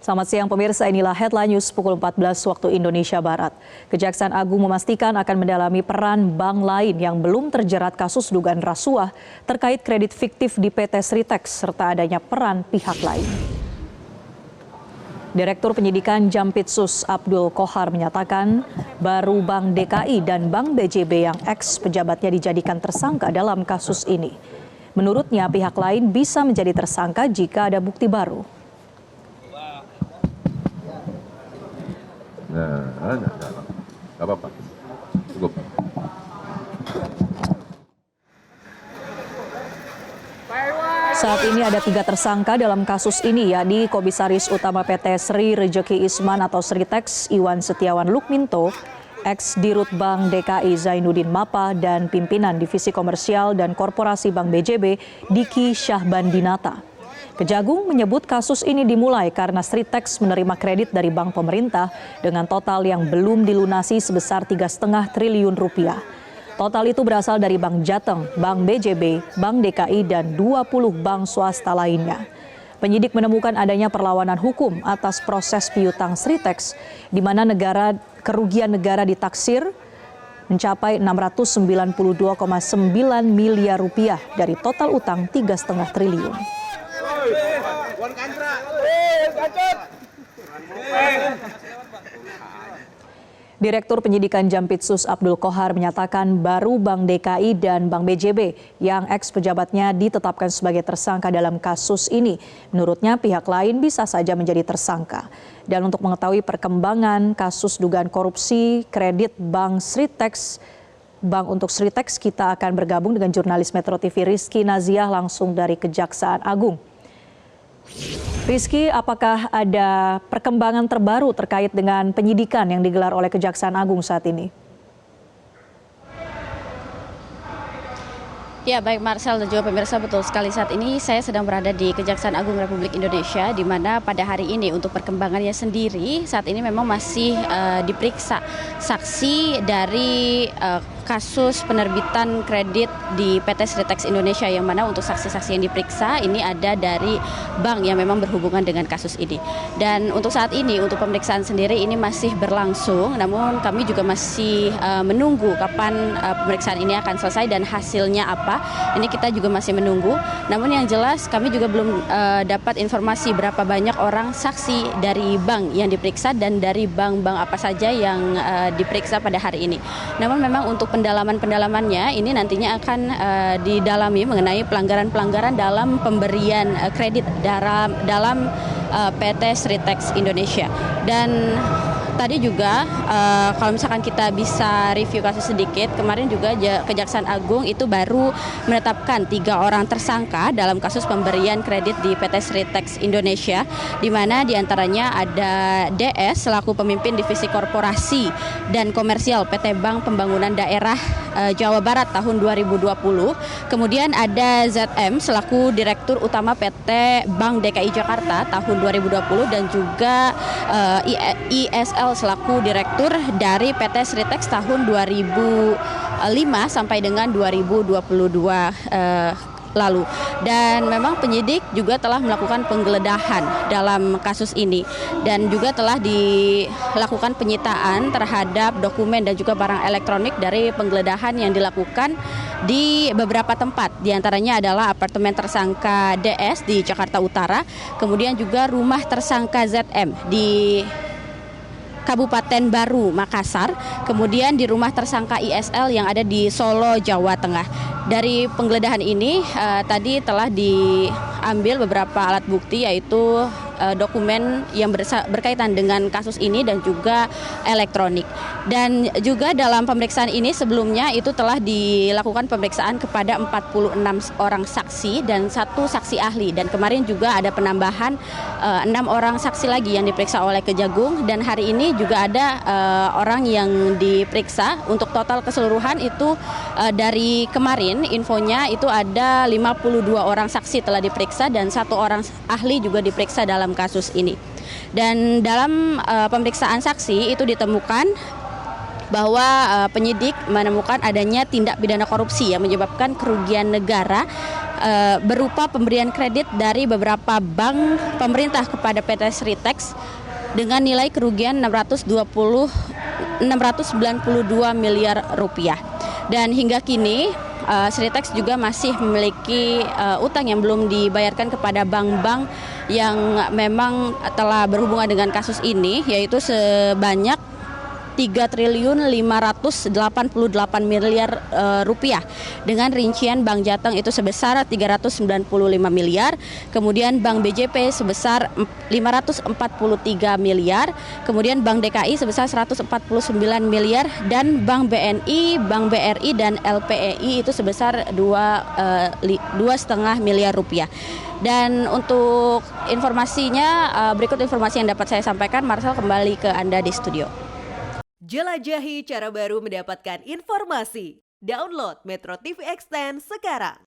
Selamat siang pemirsa, inilah headline news pukul 14 waktu Indonesia Barat. Kejaksaan Agung memastikan akan mendalami peran bank lain yang belum terjerat kasus dugaan rasuah terkait kredit fiktif di PT Sritex serta adanya peran pihak lain. Direktur Penyidikan Jampitsus Abdul Qohar menyatakan baru Bank DKI dan Bank BJB yang ex-pejabatnya dijadikan tersangka dalam kasus ini. Menurutnya pihak lain bisa menjadi tersangka jika ada bukti baru. Nggak apa-apa, cukup. Saat ini ada 3 tersangka dalam kasus ini, yakni Komisaris Utama PT Sri Rejeki Isman atau Sritex Iwan Setiawan Lukminto, ex-Dirut Bank DKI Zainuddin Mapa, dan pimpinan Divisi Komersial dan Korporasi Bank BJB Diki Syahbandinata. Kejagung menyebut kasus ini dimulai karena Sritex menerima kredit dari bank pemerintah dengan total yang belum dilunasi sebesar 3,5 triliun rupiah. Total itu berasal dari Bank Jateng, Bank BJB, Bank DKI, dan 20 bank swasta lainnya. Penyidik menemukan adanya perlawanan hukum atas proses piutang Sritex, di mana kerugian negara ditaksir mencapai 692,9 miliar rupiah dari total utang 3,5 triliun. Direktur Penyidikan Jampitsus Abdul Qohar menyatakan baru Bank DKI dan Bank BJB yang ex-pejabatnya ditetapkan sebagai tersangka dalam kasus ini. Menurutnya pihak lain bisa saja menjadi tersangka. Dan untuk mengetahui perkembangan kasus dugaan korupsi kredit Bank Sritex, Bank untuk Sritex, kita akan bergabung dengan jurnalis Metro TV Rizky Naziah langsung dari Kejaksaan Agung. Rizky, apakah ada perkembangan terbaru terkait dengan penyidikan yang digelar oleh Kejaksaan Agung saat ini? Ya, baik Marcel dan juga pemirsa, betul sekali saat ini saya sedang berada di Kejaksaan Agung Republik Indonesia, di mana pada hari ini untuk perkembangannya sendiri saat ini memang masih diperiksa saksi dari kasus penerbitan kredit di PT Sritex Indonesia, yang mana untuk saksi-saksi yang diperiksa ini ada dari bank yang memang berhubungan dengan kasus ini. Dan untuk saat ini untuk pemeriksaan sendiri ini masih berlangsung, namun kami juga masih menunggu kapan pemeriksaan ini akan selesai dan hasilnya apa. Ini kita juga masih menunggu. Namun yang jelas kami juga belum dapat informasi berapa banyak orang saksi dari bank yang diperiksa dan dari bank-bank apa saja yang diperiksa pada hari ini. Namun memang untuk pendalaman-pendalamannya ini nantinya akan didalami mengenai pelanggaran-pelanggaran dalam pemberian kredit dalam PT Sritex Indonesia. Dan tadi juga kalau misalkan kita bisa review kasus sedikit, kemarin juga Kejaksaan Agung itu baru menetapkan 3 orang tersangka dalam kasus pemberian kredit di PT Sritex Indonesia, di mana diantaranya ada DS selaku pemimpin Divisi Korporasi dan Komersial PT Bank Pembangunan Daerah Jawa Barat tahun 2020, kemudian ada ZM selaku Direktur Utama PT Bank DKI Jakarta tahun 2020, dan juga ISL selaku Direktur dari PT Sritex tahun 2005 sampai dengan 2022 lalu. Dan memang penyidik juga telah melakukan penggeledahan dalam kasus ini dan juga telah dilakukan penyitaan terhadap dokumen dan juga barang elektronik dari penggeledahan yang dilakukan di beberapa tempat. Di antaranya adalah apartemen tersangka DS di Jakarta Utara, kemudian juga rumah tersangka ZM di Kabupaten Baru, Makassar, kemudian di rumah tersangka ISL yang ada di Solo, Jawa Tengah. Dari penggeledahan ini tadi telah diambil beberapa alat bukti, yaitu dokumen yang berkaitan dengan kasus ini dan juga elektronik. Dan juga dalam pemeriksaan ini sebelumnya itu telah dilakukan pemeriksaan kepada 46 orang saksi dan 1 saksi ahli. Dan kemarin juga ada penambahan 6 orang saksi lagi yang diperiksa oleh Kejagung, dan hari ini juga ada orang yang diperiksa. Untuk total keseluruhan itu dari kemarin infonya itu ada 52 orang saksi telah diperiksa dan 1 orang ahli juga diperiksa dalam kasus ini. Dan dalam pemeriksaan saksi itu ditemukan bahwa penyidik menemukan adanya tindak pidana korupsi yang menyebabkan kerugian negara berupa pemberian kredit dari beberapa bank pemerintah kepada PT Sritex dengan nilai kerugian 692 miliar rupiah. Dan hingga kini Sritex juga masih memiliki utang yang belum dibayarkan kepada bank-bank yang memang telah berhubungan dengan kasus ini, yaitu sebanyak 3.588 miliar rupiah, dengan rincian Bank Jateng itu sebesar 395 miliar, kemudian Bank BJP sebesar 543 miliar, kemudian Bank DKI sebesar 149 miliar, dan Bank BNI, Bank BRI, dan LPEI itu sebesar 2,5 miliar rupiah. Dan untuk informasinya, berikut informasi yang dapat saya sampaikan. Marcel, kembali ke Anda di studio. Jelajahi cara baru mendapatkan informasi. Download Metro TV Extend sekarang.